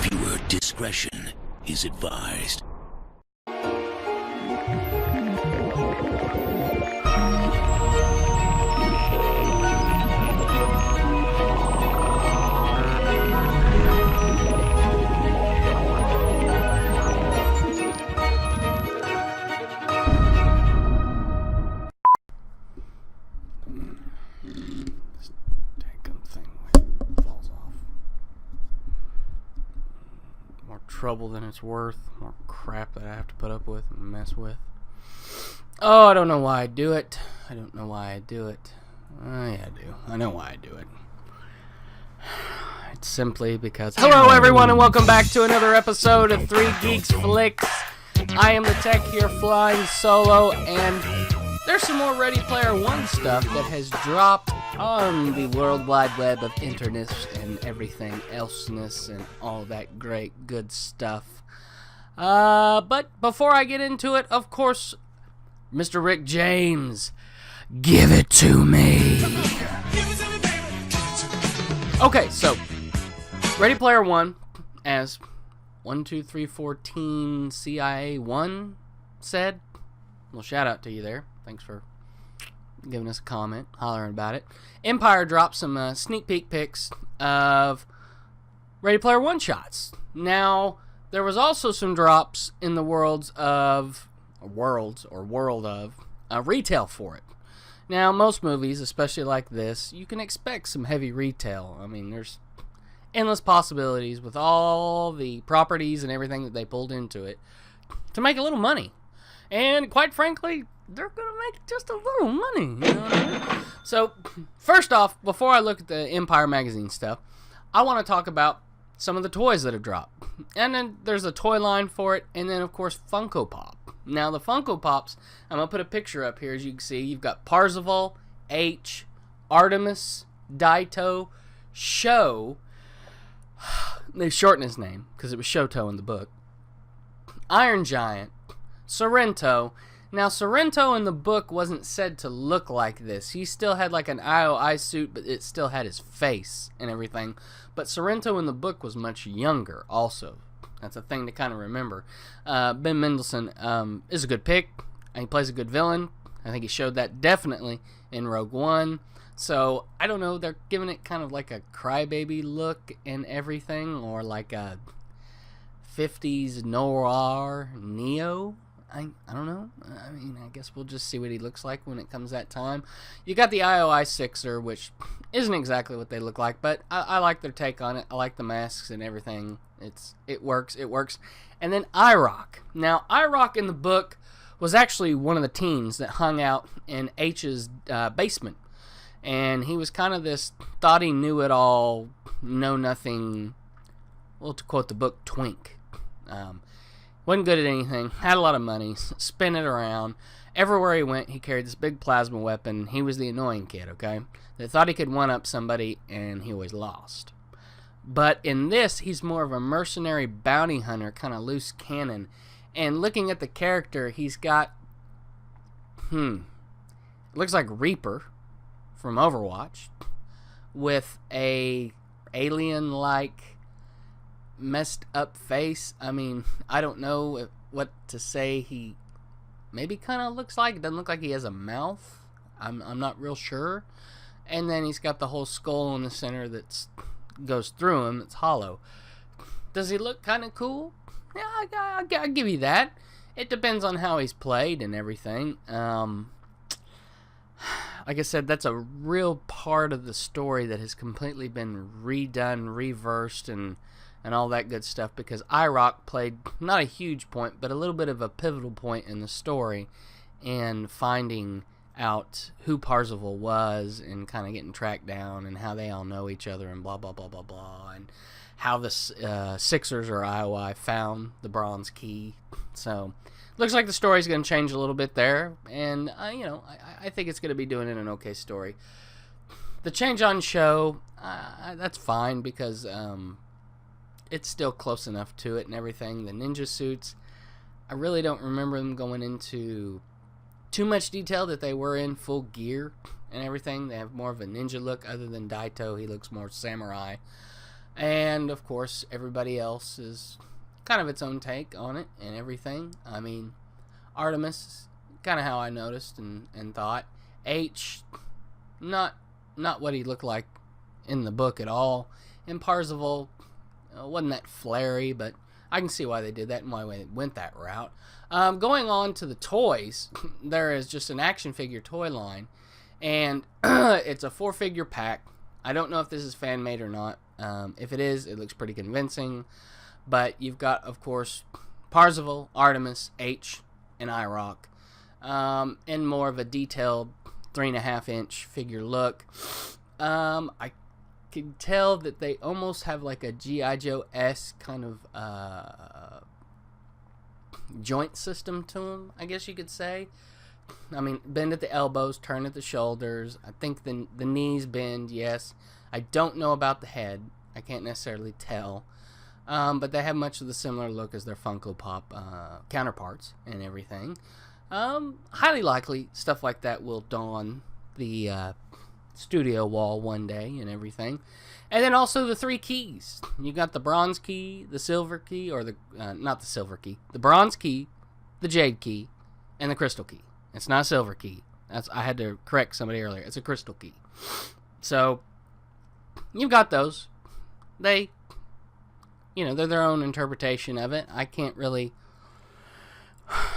Viewer discretion is advised. Trouble than it's worth, more crap that I have to put up with and mess with. Oh, I don't know why I do it. I don't know why I do it. Yeah, I do. I know why I do it. It's simply because... Hello, everyone, and welcome back to another episode of 3 Geeks Flix. I am the tech here flying solo, and there's some more Ready Player One stuff that has dropped on the World Wide Web of internet and everything elseness and all that great good stuff. But before I get into it, of course, Mr. Rick James, give it to me. Okay, so Ready Player One, as 12314 CIA 1 said. Well, shout out to you there. Thanks for giving us a comment, hollering about it. Empire dropped some sneak peek pics of Ready Player One shots. Now, there was also some drops in the world of retail for it. Now, most movies, especially like this, you can expect some heavy retail. I mean, there's endless possibilities with all the properties and everything that they pulled into it to make a little money. And quite frankly, they're going to make just a little money, you know what I mean? So, first off, before I look at the Empire Magazine stuff, I want to talk about some of the toys that have dropped. And then there's a toy line for it, and then, of course, Funko Pop. Now, the Funko Pops, I'm going to put a picture up here, as you can see. You've got Parzival, H, Artemis, Daito, Sho. They shortened his name, because it was Shoto in the book. Iron Giant, Sorrento. Now, Sorrento in the book wasn't said to look like this. He still had like an IOI suit, but it still had his face and everything. But Sorrento in the book was much younger also. That's a thing to kind of remember. Ben Mendelsohn is a good pick. And he plays a good villain. I think he showed that definitely in Rogue One. So, I don't know. They're giving it kind of like a crybaby look and everything. Or like a 50s noir Neo. I don't know. I mean, I guess we'll just see what he looks like when it comes that time. You got the IOI Sixer, which isn't exactly what they look like, but I like their take on it. I like the masks and everything. It works. And then IROC. Now, IROC in the book was actually one of the teens that hung out in H's basement. And he was kind of this thought he knew it all, know nothing, well, to quote the book, twink. Wasn't good at anything, had a lot of money, spent it around. Everywhere he went, he carried this big plasma weapon. He was the annoying kid, okay? That thought he could one-up somebody, and he always lost. But in this, he's more of a mercenary bounty hunter, kind of loose cannon. And looking at the character, he's got, it looks like Reaper from Overwatch, with a alien-like messed up face. I mean, I don't know what to say. He maybe kind of looks like. It doesn't look like he has a mouth. I'm not real sure. And then he's got the whole skull in the center that goes through him. It's hollow. Does he look kind of cool? Yeah, I'll give you that. It depends on how he's played and everything. Like I said, that's a real part of the story that has completely been redone, reversed, and all that good stuff, because IROC played not a huge point, but a little bit of a pivotal point in the story, and finding out who Parzival was, and kind of getting tracked down, and how they all know each other, and blah, blah, blah, blah, blah, and how the Sixers or IOI found the bronze key. So, looks like the story's going to change a little bit there, and, I think it's going to be doing it an okay story. The change on show, that's fine, because, it's still close enough to it and everything. The ninja suits, I really don't remember them going into too much detail that they were in full gear and everything. They have more of a ninja look other than Daito. He looks more samurai. And, of course, everybody else is kind of its own take on it and everything. I mean, Artemis, kind of how I noticed and thought. H, not what he looked like in the book at all. And Parzival wasn't that flary, but I can see why they did that and why they went that route. Going on to the toys, there is just an action figure toy line, and it's a 4-figure pack. I don't know if this is fan made or not. If it is, it looks pretty convincing. But you've got, of course, Parzival, Artemis, H, and IROC, in more of a detailed 3.5-inch figure look. I can tell that they almost have like a G.I. Joe-esque kind of joint system to them, I guess you could say. I mean, bend at the elbows, turn at the shoulders. I think the knees bend, yes. I don't know about the head. I can't necessarily tell. But they have much of the similar look as their Funko Pop counterparts and everything. Highly likely stuff like that will dawn the studio wall one day and everything. And then also the 3 keys. You got the bronze key, the silver key, or not the silver key, the bronze key, the jade key, and the crystal key. It's not a silver key. I had to correct somebody earlier. It's a crystal key. So you've got those. They're their own interpretation of it. I can't really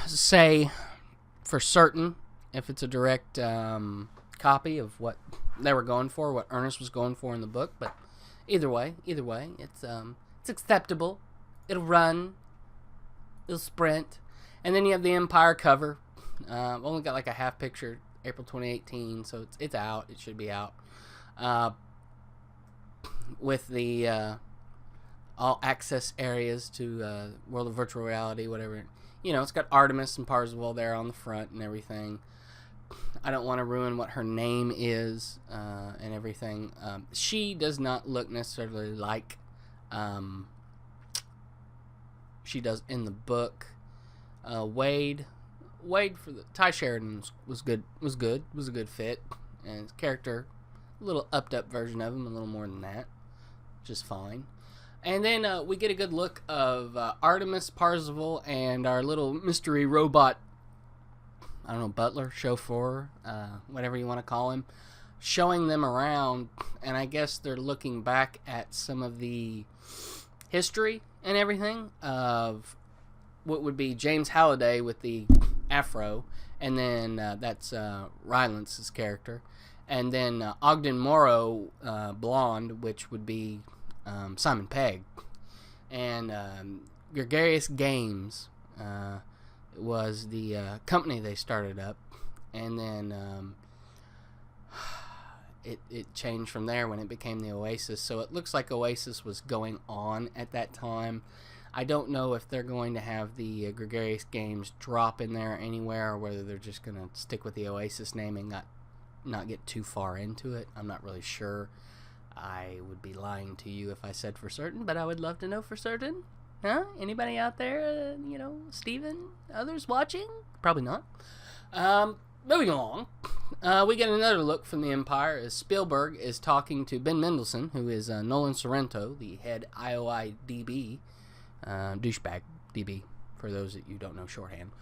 say for certain if it's a direct copy of what they were going for, what Ernest was going for in the book, but either way, it's acceptable. It'll run, it'll sprint, and then you have the Empire cover. Only got like a half picture, April 2018, so it's out. It should be out. With the all access areas to World of Virtual Reality, whatever. It's got Artemis and Parzival there on the front and everything. I don't want to ruin what her name is and everything. She does not look necessarily like she does in the book. Wade for the Ty Sheridan was good. Was a good fit, and his character, a little upped up version of him, a little more than that, just fine. And then we get a good look of Artemis, Parzival, and our little mystery robot, I don't know, butler, chauffeur, whatever you want to call him, showing them around. And I guess they're looking back at some of the history and everything of what would be James Halliday with the afro, and then that's Rylance's character, and then Ogden Morrow, blonde, which would be Simon Pegg, and Gregarious Games was the company they started up, and then it changed from there when it became the Oasis. So it looks like Oasis was going on at that time. I don't know if they're going to have the Gregarious Games drop in there anywhere, or whether they're just going to stick with the Oasis name and not get too far into it. I'm not really sure. I would be lying to you if I said for certain, but I would love to know for certain. Huh? Anybody out there, Steven, others watching? Probably not. Moving along, we get another look from the Empire as Spielberg is talking to Ben Mendelsohn, who is Nolan Sorrento, the head IOI DB, douchebag DB, for those that you don't know shorthand.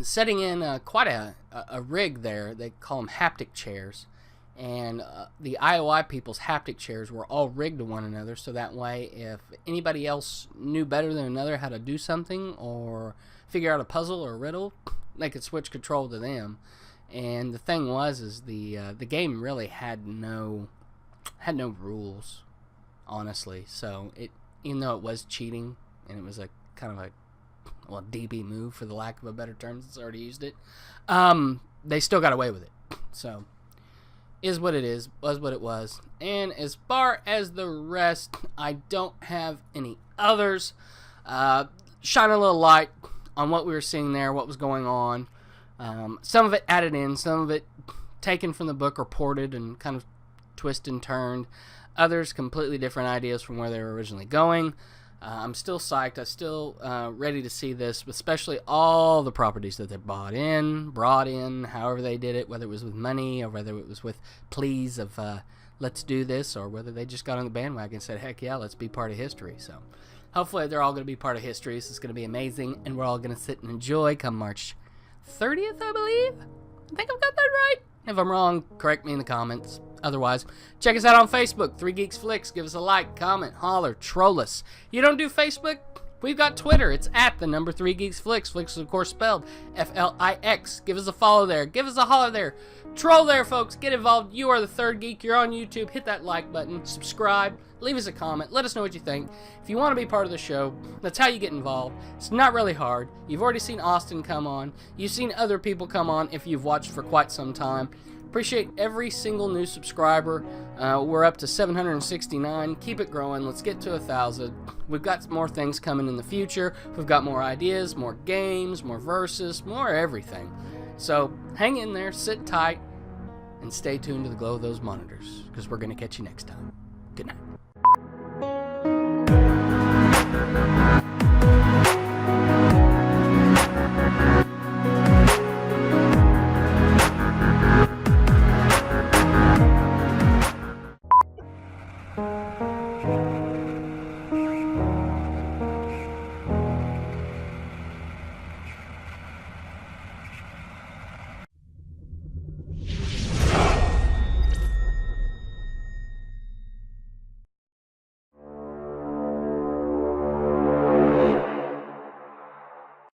Setting in quite a rig there. They call them haptic chairs. And the IOI people's haptic chairs were all rigged to one another, so that way if anybody else knew better than another how to do something or figure out a puzzle or a riddle, they could switch control to them. And the thing is the game really had no rules, honestly. So even though it was cheating and it was a kind of a DB move, for the lack of a better term, since I already used it, they still got away with it. So is what it is, was what it was. And as far as the rest, I don't have any others. Shine a little light on what we were seeing there, what was going on. Some of it added in, some of it taken from the book or ported and kind of twisted and turned. Others completely different ideas from where they were originally going. I'm still psyched. I'm still ready to see this, especially all the properties that they brought in, however they did it, whether it was with money or whether it was with pleas of let's do this, or whether they just got on the bandwagon and said, heck yeah, let's be part of history. So hopefully they're all going to be part of history. This is going to be amazing, and we're all going to sit and enjoy come March 30th, I believe. I think I've got that right. If I'm wrong, correct me in the comments. Otherwise, check us out on Facebook, 3 Geeks Flix. Give us a like, comment, holler, troll us. You don't do Facebook? We've got Twitter. It's at the number 3 Geeks Flix. Flix is, of course, spelled F-L-I-X. Give us a follow there. Give us a holler there. Troll there, folks. Get involved. You are the third geek. You're on YouTube. Hit that like button. Subscribe. Leave us a comment. Let us know what you think. If you want to be part of the show, that's how you get involved. It's not really hard. You've already seen Austin come on. You've seen other people come on if you've watched for quite some time. Appreciate every single new subscriber. We're up to 769. Keep it growing. Let's get to 1,000. We've got more things coming in the future. We've got more ideas, more games, more verses, more everything. So hang in there, sit tight, and stay tuned to the glow of those monitors, because we're going to catch you next time. Good night.